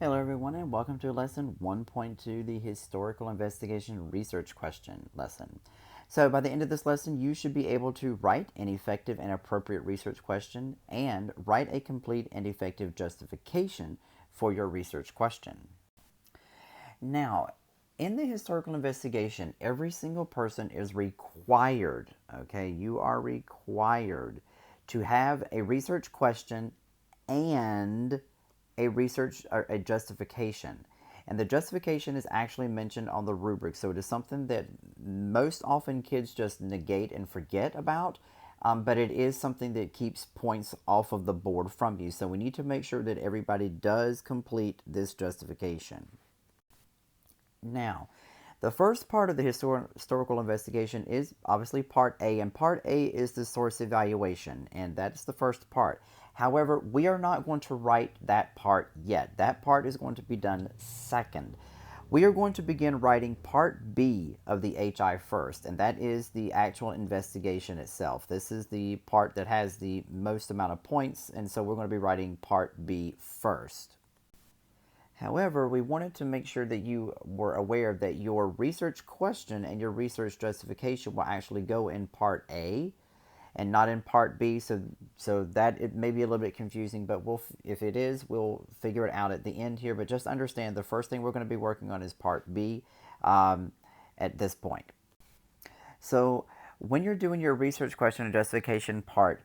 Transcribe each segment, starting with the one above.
Hello everyone and welcome to lesson 1.2, the historical investigation research question lesson. So by the end of this lesson, you should be able to write an effective and appropriate research question and write a complete and effective justification for your research question. Now, in the historical investigation, every single person is required, okay, you are required to have a research question and a justification. And the justification is actually mentioned on the rubric. So it is something that most often kids just negate and forget about. But it is something that keeps points off of the board from you. So we need to make sure that everybody does complete this justification. Now, the first part of the historical investigation is obviously Part A, and Part A is the source evaluation, and that's the first part. However, we are not going to write that part yet. That part is going to be done second. We are going to begin writing Part B of the HI first, and that is the actual investigation itself. This is the part that has the most amount of points, and so we're going to be writing Part B first. However, we wanted to make sure that you were aware that your research question and your research justification will actually go in Part A and not in Part B. So that it may be a little bit confusing, but if it is, we'll figure it out at the end here. But just understand the first thing we're going to be working on is Part B at this point. So when you're doing your research question and justification part,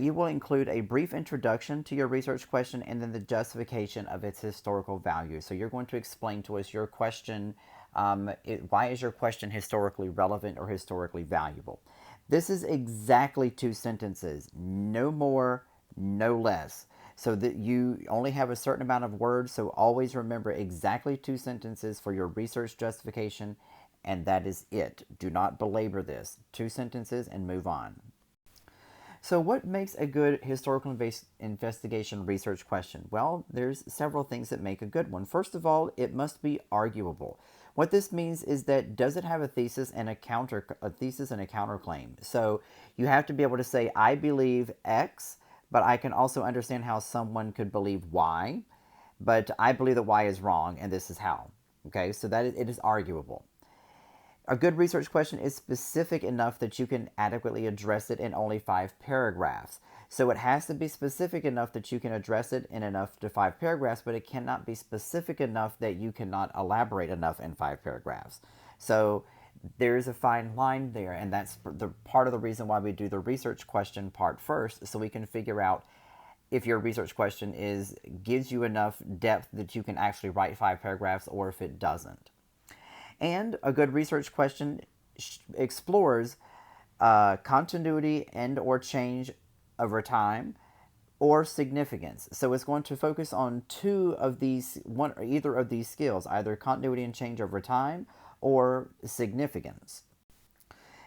you will include a brief introduction to your research question and then the justification of its historical value. So you're going to explain to us your question, why is your question historically relevant or historically valuable? This is exactly 2 sentences, no more, no less. So that you only have a certain amount of words, so always remember exactly 2 sentences for your research justification, and that is it. Do not belabor this. 2 sentences and move on. So what makes a good historical investigation research question? Well, there's several things that make a good one. First of all, it must be arguable. What this means is that does it have a thesis and a counterclaim? So you have to be able to say, I believe X, but I can also understand how someone could believe Y, but I believe that Y is wrong and this is how. Okay, so it is arguable. A good research question is specific enough that you can adequately address it in only 5 paragraphs. So it has to be specific enough that you can address it in enough to 5 paragraphs, but it cannot be specific enough that you cannot elaborate enough in 5 paragraphs. So there's a fine line there, and that's the part of the reason why we do the research question part first, so we can figure out if your research question gives you enough depth that you can actually write 5 paragraphs or if it doesn't. And a good research question explores continuity and or change over time or significance. So it's going to focus on two of these, one or either of these skills, either continuity and change over time or significance.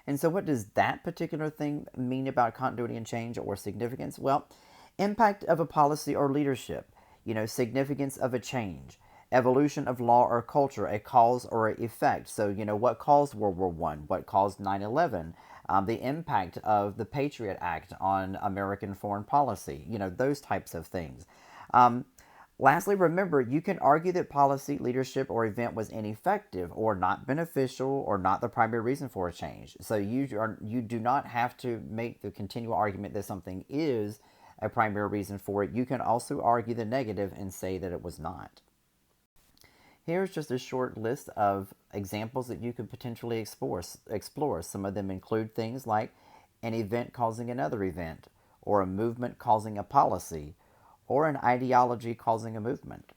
And so what does that particular thing mean about continuity and change or significance? Well, impact of a policy or leadership, significance of a change, evolution of law or culture, a cause or an effect. So, what caused World War I? What caused 9/11? The impact of the Patriot Act on American foreign policy, those types of things. Lastly, remember, you can argue that policy, leadership, or event was ineffective or not beneficial or not the primary reason for a change. So you do not have to make the continual argument that something is a primary reason for it. You can also argue the negative and say that it was not. Here's just a short list of examples that you could potentially explore. Some of them include things like an event causing another event, or a movement causing a policy, or an ideology causing a movement.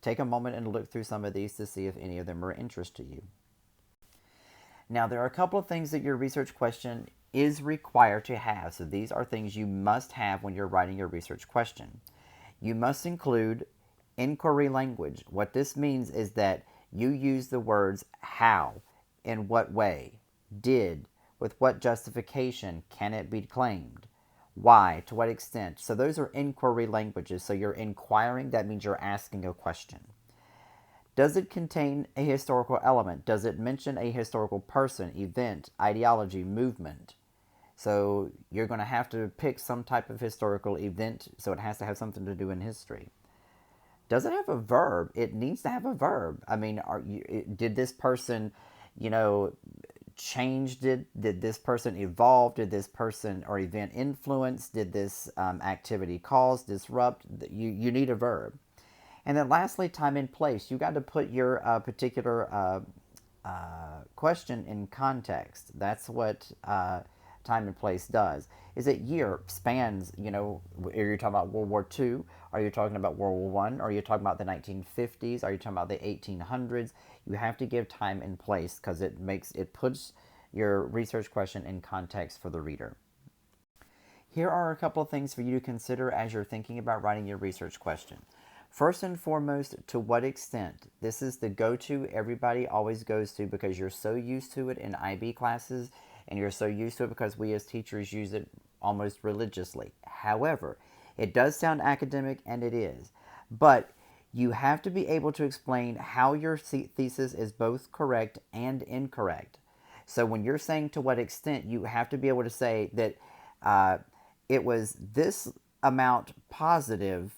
Take a moment and look through some of these to see if any of them are of interest to you. Now, there are a couple of things that your research question is required to have. So these are things you must have when you're writing your research question. You must include inquiry language. What this means is that you use the words how, in what way, did, with what justification can it be claimed, why, to what extent. So those are inquiry languages. So you're inquiring, that means you're asking a question. Does it contain a historical element? Does it mention a historical person, event, ideology, movement? So you're going to have to pick some type of historical event, so it has to have something to do in history. does it have a verb? It needs to have a verb. I mean, did this person, you know, change? Did this person evolve? Did this person or event influence? Did this activity cause, disrupt? You need a verb. And then lastly, time and place. You got to put your particular question in context. That's what time and place does. Is it year spans? You know, are you talking about World War II? Are you talking about World War One? Are you talking about the 1950s? Are you talking about the 1800s? You have to give time and place because it puts your research question in context for the reader. Here are a couple of things for you to consider as you're thinking about writing your research question. First and foremost, to what extent? This is the go-to everybody always goes to because you're so used to it in IB classes and you're so used to it because we as teachers use it almost religiously. However, it does sound academic, and it is, but you have to be able to explain how your thesis is both correct and incorrect. So when you're saying to what extent, you have to be able to say that it was this amount positive,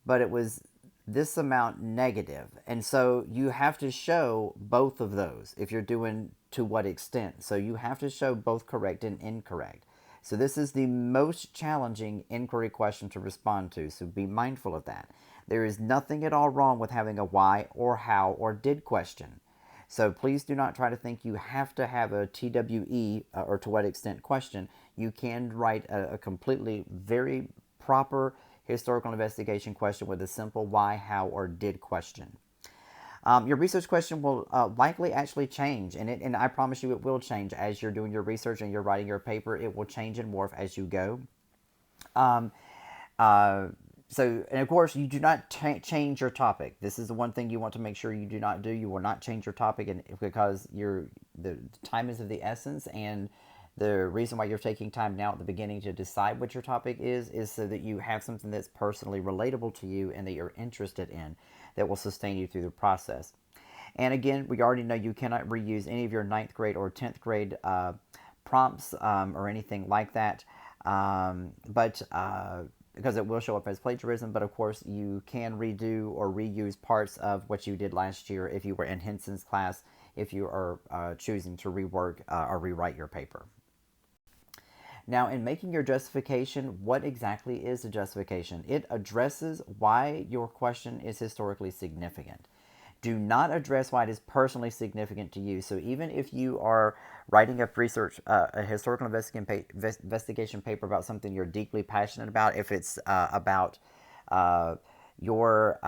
but it was this amount negative. And so you have to show both of those if you're doing to what extent. So you have to show both correct and incorrect. So this is the most challenging inquiry question to respond to, so be mindful of that. There is nothing at all wrong with having a why or how or did question. So please do not try to think you have to have a TWE or to what extent question. You can write a completely very proper historical investigation question with a simple why, how, or did question. Your research question will likely actually change, and I promise you it will change as you're doing your research and you're writing your paper. It will change and morph as you go. And of course, you do not change your topic. This is the one thing you want to make sure you do not do. You will not change your topic, because the time is of the essence, and the reason why you're taking time now at the beginning to decide what your topic is so that you have something that's personally relatable to you and that you're interested in that will sustain you through the process. And again, we already know you cannot reuse any of your 9th grade or 10th grade prompts or anything like that, but because it will show up as plagiarism. But of course, you can redo or reuse parts of what you did last year if you were in Henson's class, if you are choosing to rework or rewrite your paper. Now, in making your justification, what exactly is a justification? It addresses why your question is historically significant. Do not address why it is personally significant to you. So even if you are writing a historical investigation paper about something you're deeply passionate about, if it's about your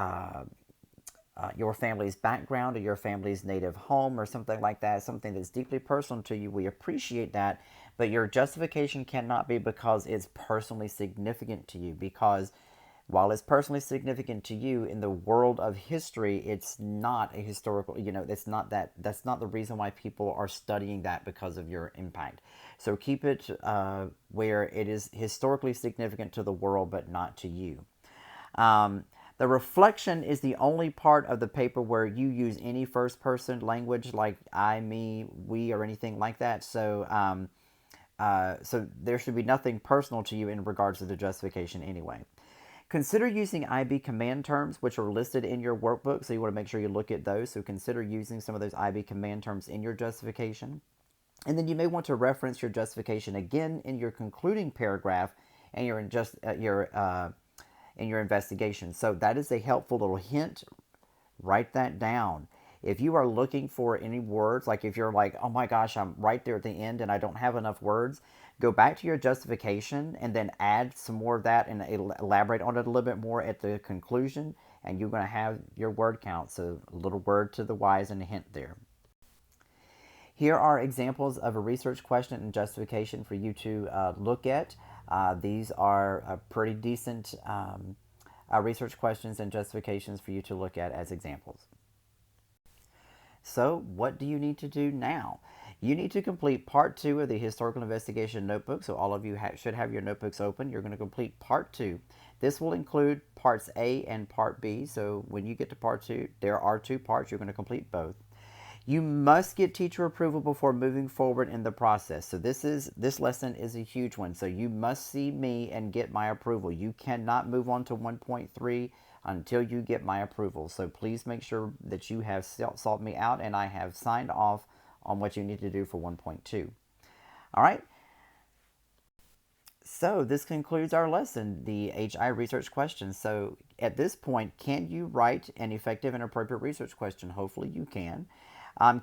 family's background or your family's native home or something like that, something that's deeply personal to you, we appreciate that. But your justification cannot be because it's personally significant to you, because while it's personally significant to you in the world of history, it's not a historical, that's not the reason why people are studying that because of your impact. So keep it where it is historically significant to the world, but not to you. The reflection is the only part of the paper where you use any first-person language like I, me, we, or anything like that. So there should be nothing personal to you in regards to the justification anyway. Consider using IB command terms, which are listed in your workbook, so you want to make sure you look at those. So consider using some of those IB command terms in your justification. And then you may want to reference your justification again in your concluding paragraph and in your investigation. So that is a helpful little hint. Write that down. If you are looking for any words, like if you're like, oh my gosh, I'm right there at the end and I don't have enough words, go back to your justification and then add some more of that and elaborate on it a little bit more at the conclusion, and you're going to have your word count. So a little word to the wise and a hint there. Here are examples of a research question and justification for you to look at. These are pretty decent research questions and justifications for you to look at as examples. So what do you need to do now? You need to complete part 2 of the historical investigation notebook. So all of you should have your notebooks open. You're going to complete part 2. This will include parts A and part B. So when you get to part 2, there are 2 parts. You're going to complete both. You must get teacher approval before moving forward in the process. So this lesson is a huge one. So you must see me and get my approval. You cannot move on to 1.3 until you get my approval. So please make sure that you have sought me out and I have signed off on what you need to do for 1.2. All right. So this concludes our lesson, the HI research question. So at this point, can you write an effective and appropriate research question? Hopefully you can.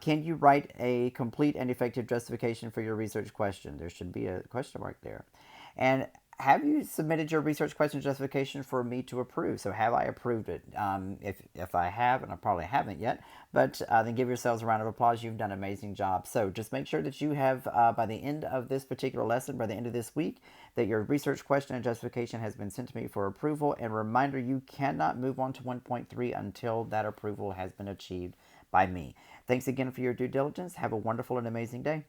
Can you write a complete and effective justification for your research question? There should be a question mark there. And have you submitted your research question justification for me to approve? So have I approved it? If I have, and I probably haven't yet, but then give yourselves a round of applause. You've done an amazing job. So just make sure that you have, by the end of this particular lesson, by the end of this week, that your research question and justification has been sent to me for approval. And reminder, you cannot move on to 1.3 until that approval has been achieved by me. Thanks again for your due diligence. Have a wonderful and amazing day.